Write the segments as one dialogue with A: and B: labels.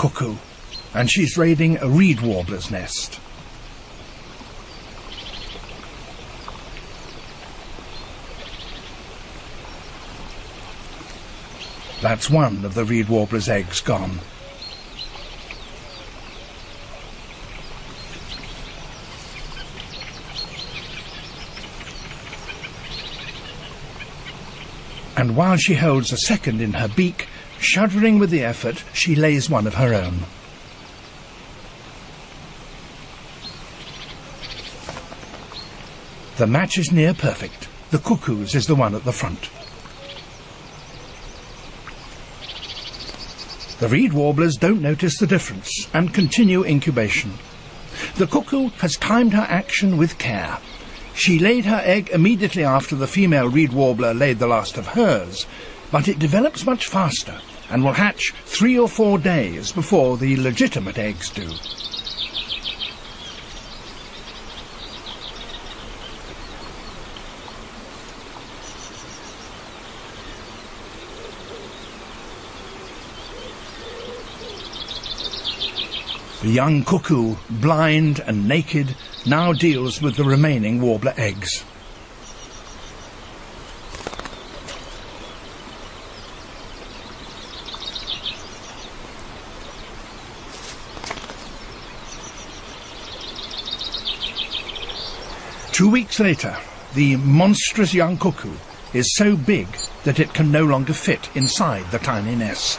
A: cuckoo, and she's raiding a reed warbler's nest. That's one of the reed warbler's eggs gone. And while she holds a second in her beak, shuddering with the effort, she lays one of her own. The match is near perfect. The cuckoo's is the one at the front. The reed warblers don't notice the difference and continue incubation. The cuckoo has timed her action with care. She laid her egg immediately after the female reed warbler laid the last of hers, but it develops much faster and will hatch 3 or 4 days before the legitimate eggs do. The young cuckoo, blind and naked, now deals with the remaining warbler eggs. Two weeks later, the monstrous young cuckoo is so big that it can no longer fit inside the tiny nest.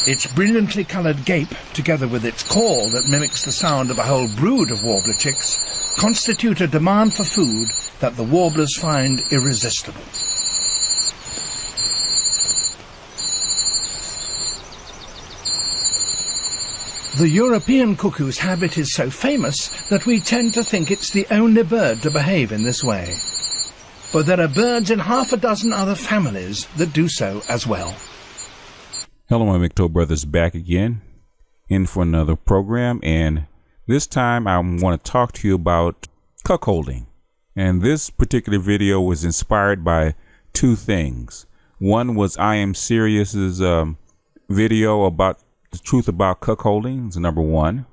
A: Its brilliantly coloured gape, together with its call that mimics the sound of a whole brood of warbler chicks, constitute a demand for food that the warblers find irresistible. The European cuckoo's habit is so famous that we tend to think it's the only bird to behave in this way. But there are birds in half a dozen other families that do so as well.
B: Hello, my MGTOW brothers, back again in for another program, and this time I want to talk to you about cuckolding. And this particular video was inspired by two things. One was I Am Serious's video about the truth about cuckolding, is number one,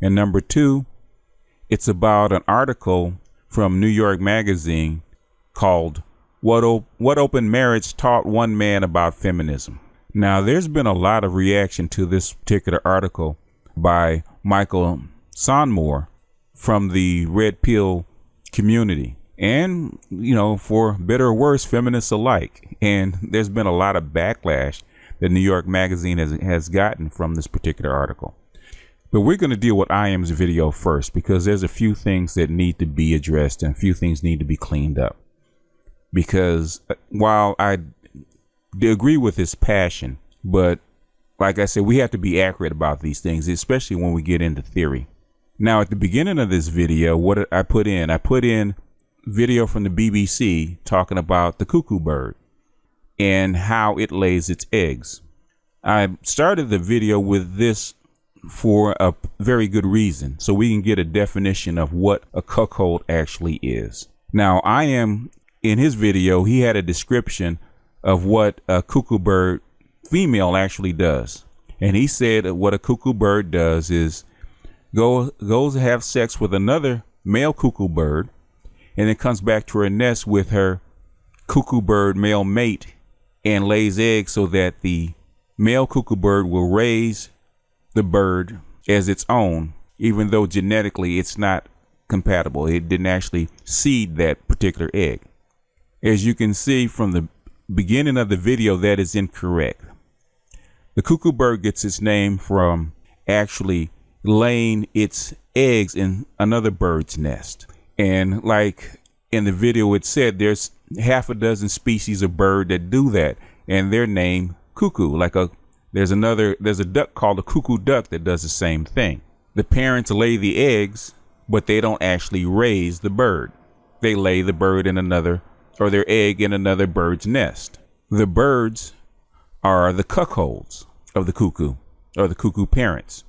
B: and number two, it's about an article from New York Magazine called What Open Marriage Taught One Man About Feminism. Now, there's been a lot of reaction to this particular article by Michael Sonmore from the Red Pill community, and, you know, for better or worse, feminists alike. And there's been a lot of backlash that New York Magazine has gotten from this particular article. But we're going to deal with I Am's video first, because there's a few things that need to be addressed and a few things need to be cleaned up. Because while I agree with his passion, but like I said, we have to be accurate about these things, especially when we get into theory. Now, at the beginning of this video, what did I put in? I put in video from the BBC talking about the cuckoo bird and how it lays its eggs. I started the video with this for a very good reason, so we can get a definition of what a cuckold actually is. Now, I Am, in his video, he had a description of what a cuckoo bird female actually does. And he said that what a cuckoo bird does is goes to have sex with another male cuckoo bird, and then comes back to her nest with her cuckoo bird male mate and lays eggs so that the male cuckoo bird will raise the bird as its own, even though genetically it's not compatible. It didn't actually seed that particular egg. As you can see from the beginning of the video, that is incorrect. The cuckoo bird gets its name from actually laying its eggs in another bird's nest. And like in the video it said, there's half a dozen species of bird that do that, and they're named cuckoo. There's a duck called a cuckoo duck that does the same thing. The parents lay the eggs, but they don't actually raise the bird. They lay the bird in another, or their egg in another bird's nest. The birds are the cuckolds of the cuckoo, or the cuckoo parents.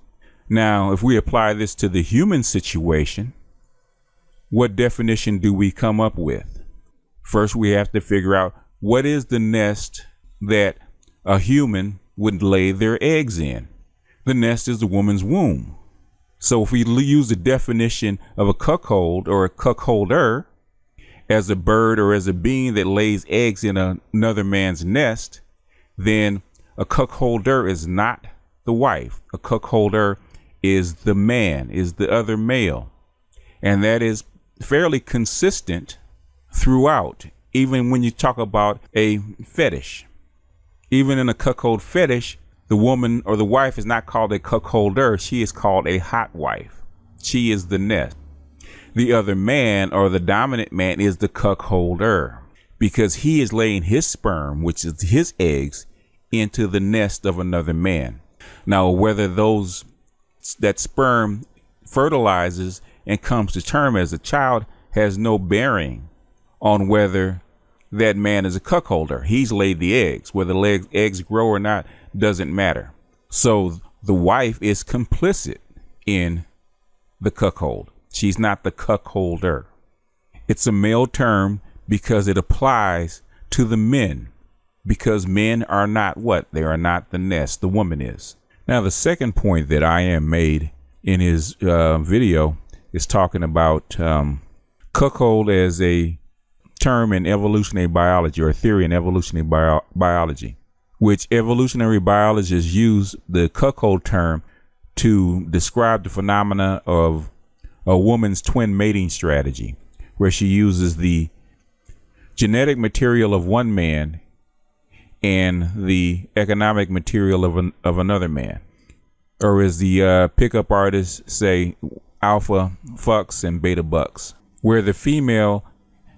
B: Now, if we apply this to the human situation, what definition do we come up with? First, we have to figure out what is the nest that a human would lay their eggs in. The nest is the woman's womb. So if we use the definition of a cuckold or a cuckolder as a bird or as a being that lays eggs in another man's nest, then a cuckolder is not the wife. A cuckolder is the man, is the other male. And that is fairly consistent throughout, even when you talk about a fetish. Even in a cuckold fetish, the woman or the wife is not called a cuckolder. She is called a hot wife. She is the nest. The other man or the dominant man is the cuckolder because he is laying his sperm, which is his eggs, into the nest of another man. Now, whether that sperm fertilizes and comes to term as a child has no bearing on whether that man is a cuckolder. He's laid the eggs. Whether the eggs grow or not doesn't matter. So the wife is complicit in the cuckold. She's not the cuckolder. It's a male term because it applies to the men, because men are not what? They are not the nest. The woman is. Now, the second point that I am made in his video is talking about cuckold as a term in evolutionary biology, or a theory in evolutionary biology, which evolutionary biologists use the cuckold term to describe the phenomena of a woman's twin mating strategy, where she uses the genetic material of one man and the economic material of another man, or as the pickup artists say, alpha fucks and beta bucks, where the female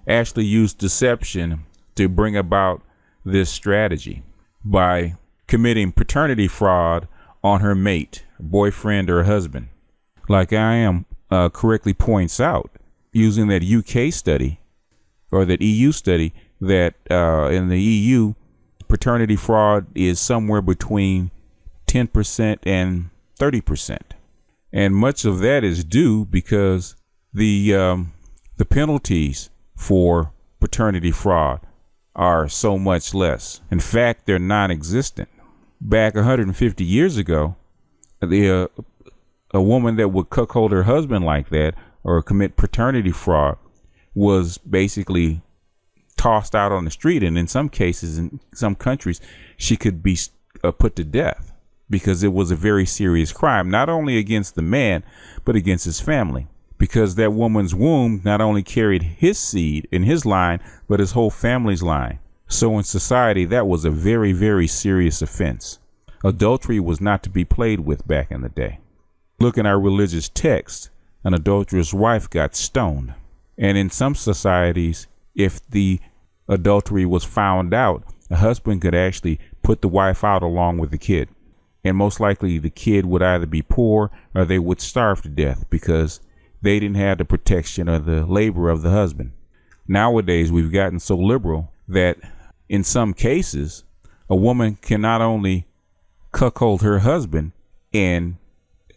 B: actually used deception to bring about this strategy by committing paternity fraud on her mate, boyfriend, or husband. Like I am correctly points out, using that UK study or that EU study, that in the EU, paternity fraud is somewhere between 10% and 30%. And much of that is due because the penalties for paternity fraud are so much less. In fact, they're non-existent. Back 150 years ago, a woman that would cuckold her husband like that or commit paternity fraud was basically tossed out on the street, and in some cases, in some countries, she could be put to death because it was a very serious crime, not only against the man, but against his family, because that woman's womb not only carried his seed in his line, but his whole family's line. So in society, that was a very, very serious offense. Adultery was not to be played with back in the day. Look in our religious text, an adulterous wife got stoned. And in some societies, if the adultery was found out, a husband could actually put the wife out along with the kid. And most likely the kid would either be poor or they would starve to death because they didn't have the protection or the labor of the husband. Nowadays, we've gotten so liberal that in some cases, a woman can not only cuckold her husband and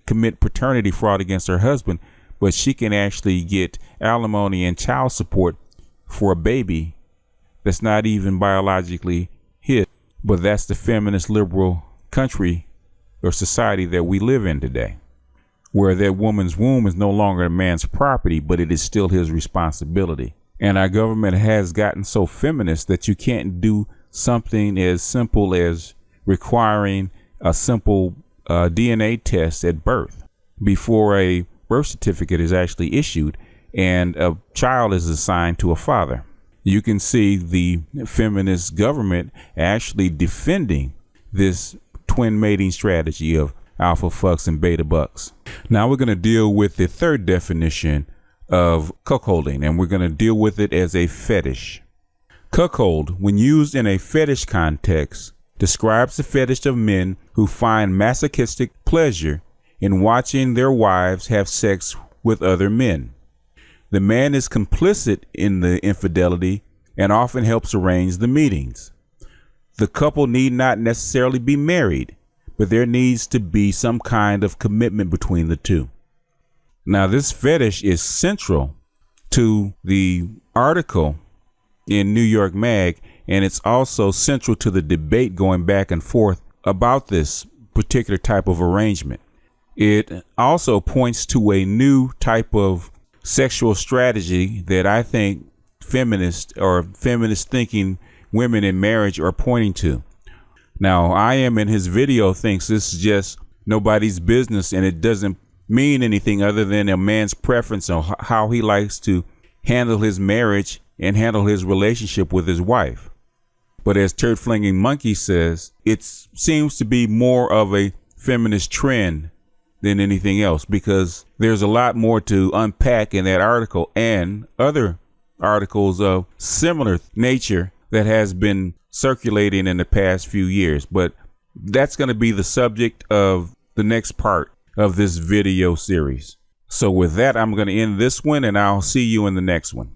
B: commit paternity fraud against her husband, but she can actually get alimony and child support for a baby that's not even biologically his. But that's the feminist liberal country or society that we live in today, where that woman's womb is no longer a man's property, but it is still his responsibility. And our government has gotten so feminist that you can't do something as simple as requiring a simple DNA test at birth before a birth certificate is actually issued and a child is assigned to a father. You can see the feminist government actually defending this twin mating strategy of alpha fucks and beta bucks. Now we're going to deal with the third definition of cuckolding, and we're going to deal with it as a fetish. Cuckold, when used in a fetish context, describes the fetish of men who find masochistic pleasure in watching their wives have sex with other men. The man is complicit in the infidelity and often helps arrange the meetings. The couple need not necessarily be married, but there needs to be some kind of commitment between the two. Now, this fetish is central to the article in New York Mag, and it's also central to the debate going back and forth about this particular type of arrangement. It also points to a new type of sexual strategy that I think feminists or feminist thinking women in marriage are pointing to. Now, I am in his video thinks this is just nobody's business, and it doesn't mean anything other than a man's preference on how he likes to handle his marriage and handle his relationship with his wife. But as Turd Flinging Monkey says, it seems to be more of a feminist trend than anything else, because there's a lot more to unpack in that article and other articles of similar nature that has been circulating in the past few years. But that's going to be the subject of the next part of this video series. So with that, I'm going to end this one, and I'll see you in the next one.